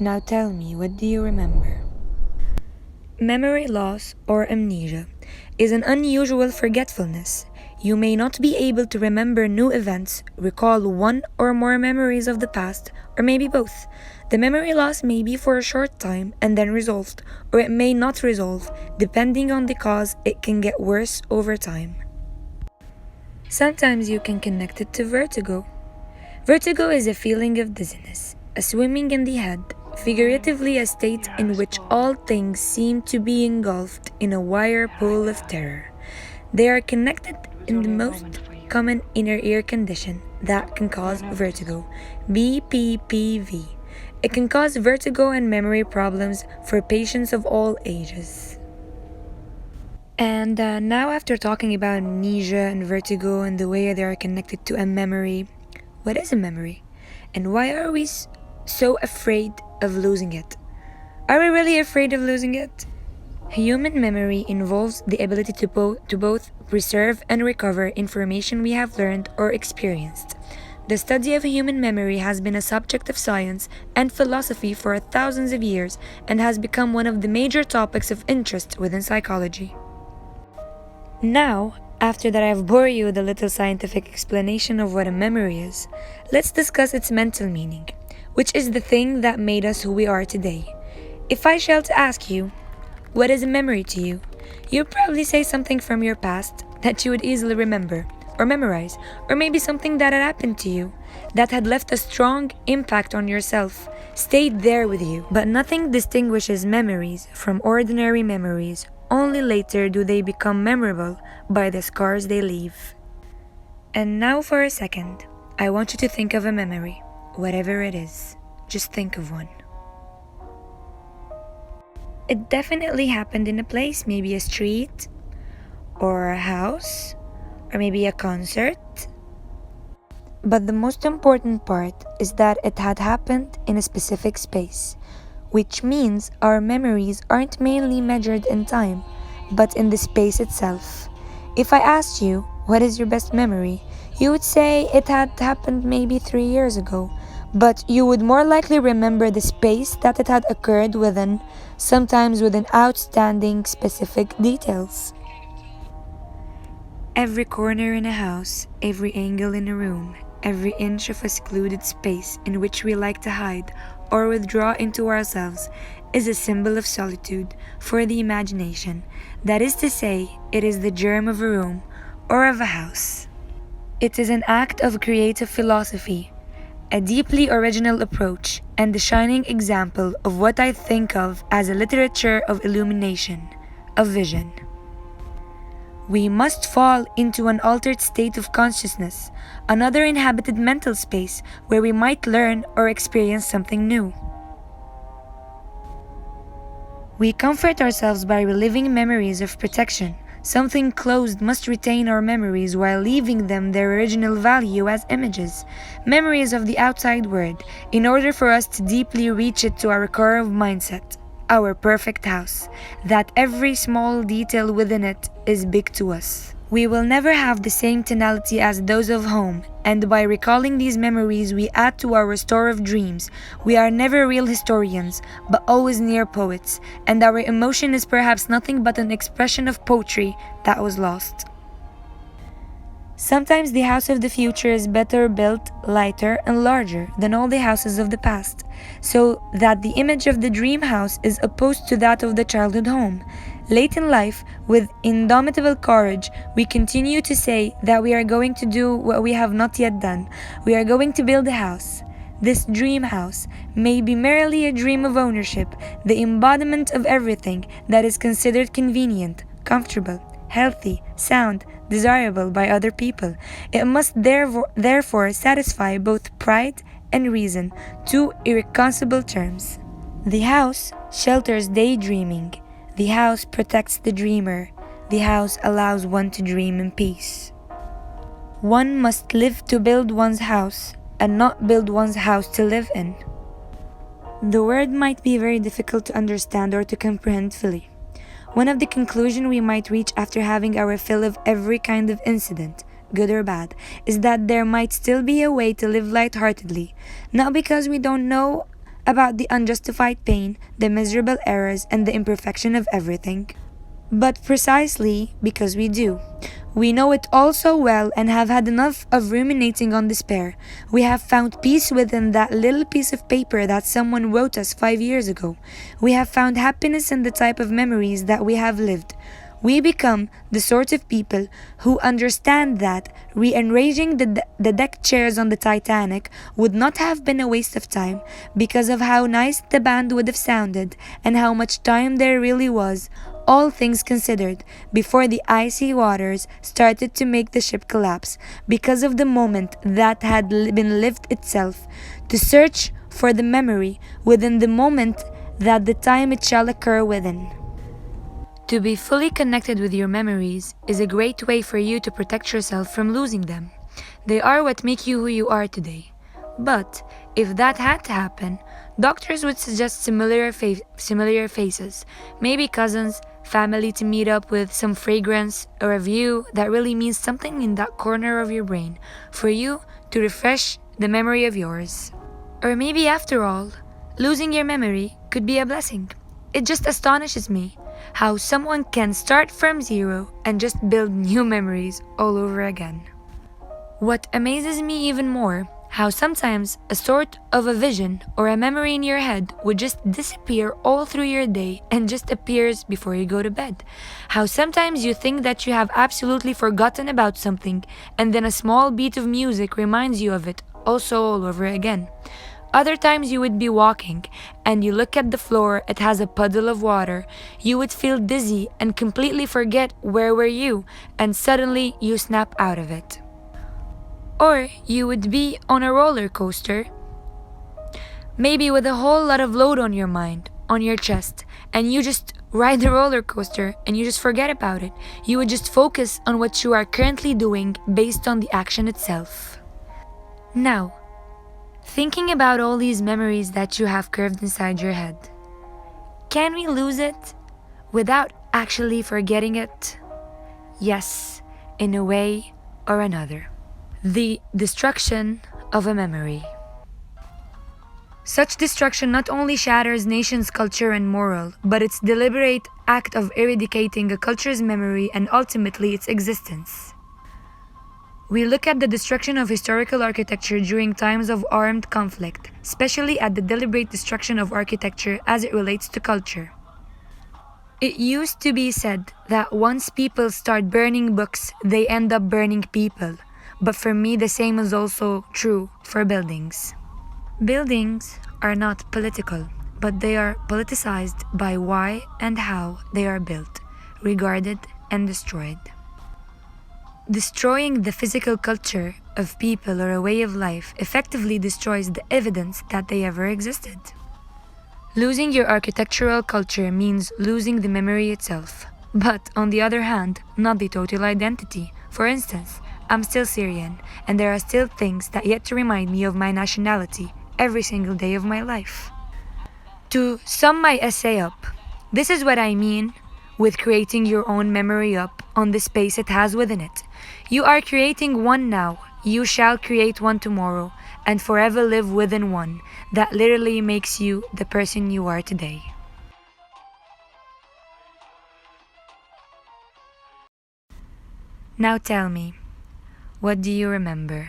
Now tell me, what do you remember? Memory loss or amnesia is an unusual forgetfulness. You may not be able to remember new events, recall one or more memories of the past, or maybe both. The memory loss may be for a short time and then resolved, or it may not resolve. Depending on the cause, it can get worse over time. Sometimes you can connect it to vertigo. Vertigo is a feeling of dizziness, a swimming in the head, figuratively a state in which all things seem to be engulfed in a wire pool of terror. They are connected in the most common inner ear condition that can cause vertigo, BPPV. It can cause vertigo and memory problems for patients of all ages. And now, after talking about amnesia and vertigo and the way they are connected to a memory, what is a memory? And why are we so afraid of losing it? Are we really afraid of losing it? Human memory involves the ability to both preserve and recover information we have learned or experienced. The study of human memory has been a subject of science and philosophy for thousands of years and has become one of the major topics of interest within psychology. Now, after that I've bored you with a little scientific explanation of what a memory is, let's discuss its mental meaning, which is the thing that made us who we are today. If I shall to ask you, what is a memory to you? You'll probably say something from your past that you would easily remember, or memorize, or maybe something that had happened to you, that had left a strong impact on yourself, stayed there with you. But nothing distinguishes memories from ordinary memories. Only later do they become memorable by the scars they leave. And now for a second, I want you to think of a memory, whatever it is. Just think of one. It definitely happened in a place, maybe a street, or a house, or maybe a concert. But the most important part is that it had happened in a specific space, which means our memories aren't mainly measured in time, but in the space itself. If I asked you, what is your best memory? You would say it had happened maybe 3 years ago, but you would more likely remember the space that it had occurred within, sometimes with an outstanding specific details. Every corner in a house, every angle in a room, every inch of a secluded space in which we like to hide or withdraw into ourselves is a symbol of solitude for the imagination. That is to say, it is the germ of a room or of a house. It is an act of creative philosophy, a deeply original approach, and the shining example of what I think of as a literature of illumination, of vision. We must fall into an altered state of consciousness, another inhabited mental space where we might learn or experience something new. We comfort ourselves by reliving memories of protection. Something closed must retain our memories while leaving them their original value as images, memories of the outside world, in order for us to deeply reach it to our core of mindset, our perfect house, that every small detail within it is big to us. We will never have the same tonality as those of home, and by recalling these memories we add to our store of dreams. We are never real historians, but always near poets, and our emotion is perhaps nothing but an expression of poetry that was lost. Sometimes the house of the future is better built, lighter, and larger than all the houses of the past, so that the image of the dream house is opposed to that of the childhood home. Late in life, with indomitable courage, we continue to say that we are going to do what we have not yet done. We are going to build a house. This dream house may be merely a dream of ownership, the embodiment of everything that is considered convenient, comfortable, healthy, sound, desirable by other people. It must therefore satisfy both pride and reason, two irreconcilable terms. The house shelters daydreaming. The house protects the dreamer. The house allows one to dream in peace. One must live to build one's house, and not build one's house to live in. The word might be very difficult to understand or to comprehend fully. One of the conclusions we might reach after having our fill of every kind of incident, good or bad, is that there might still be a way to live lightheartedly, not because we don't know about the unjustified pain, the miserable errors, and the imperfection of everything. But precisely because we do. We know it all so well and have had enough of ruminating on despair. We have found peace within that little piece of paper that someone wrote us 5 years ago. We have found happiness in the type of memories that we have lived. We become the sort of people who understand that rearranging the deck chairs on the Titanic would not have been a waste of time because of how nice the band would have sounded and how much time there really was, all things considered, before the icy waters started to make the ship collapse because of the moment that had been lived itself, to search for the memory within the moment that the time it shall occur within. To be fully connected with your memories is a great way for you to protect yourself from losing them. They are what make you who you are today. But if that had to happen, doctors would suggest similar faces, maybe cousins, family to meet up with, some fragrance, or a view that really means something in that corner of your brain for you to refresh the memory of yours. Or maybe after all, losing your memory could be a blessing. It just astonishes me how someone can start from zero and just build new memories all over again. What amazes me even more, how sometimes a sort of a vision or a memory in your head would just disappear all through your day and just appears before you go to bed. How sometimes you think that you have absolutely forgotten about something and then a small beat of music reminds you of it also all over again. Other times you would be walking and you look at the floor, it has a puddle of water. You would feel dizzy and completely forget where were you, and suddenly you snap out of it. Or you would be on a roller coaster, maybe with a whole lot of load on your mind, on your chest, and you just ride the roller coaster and you just forget about it. You would just focus on what you are currently doing based on the action itself. Now, thinking about all these memories that you have curved inside your head, can we lose it without actually forgetting it? Yes, in a way or another. The destruction of a memory. Such destruction not only shatters nations' culture and moral, but its deliberate act of eradicating a culture's memory and ultimately its existence. We look at the destruction of historical architecture during times of armed conflict, especially at the deliberate destruction of architecture as it relates to culture. It used to be said that once people start burning books, they end up burning people. But for me, the same is also true for buildings. Buildings are not political, but they are politicized by why and how they are built, regarded, and destroyed. Destroying the physical culture of people or a way of life effectively destroys the evidence that they ever existed. Losing your architectural culture means losing the memory itself, but on the other hand, not the total identity. For instance, I'm still Syrian, and there are still things that yet to remind me of my nationality every single day of my life. To sum my essay up, this is what I mean with creating your own memory up on the space it has within it. You are creating one now, you shall create one tomorrow, and forever live within one that literally makes you the person you are today. Now tell me, what do you remember?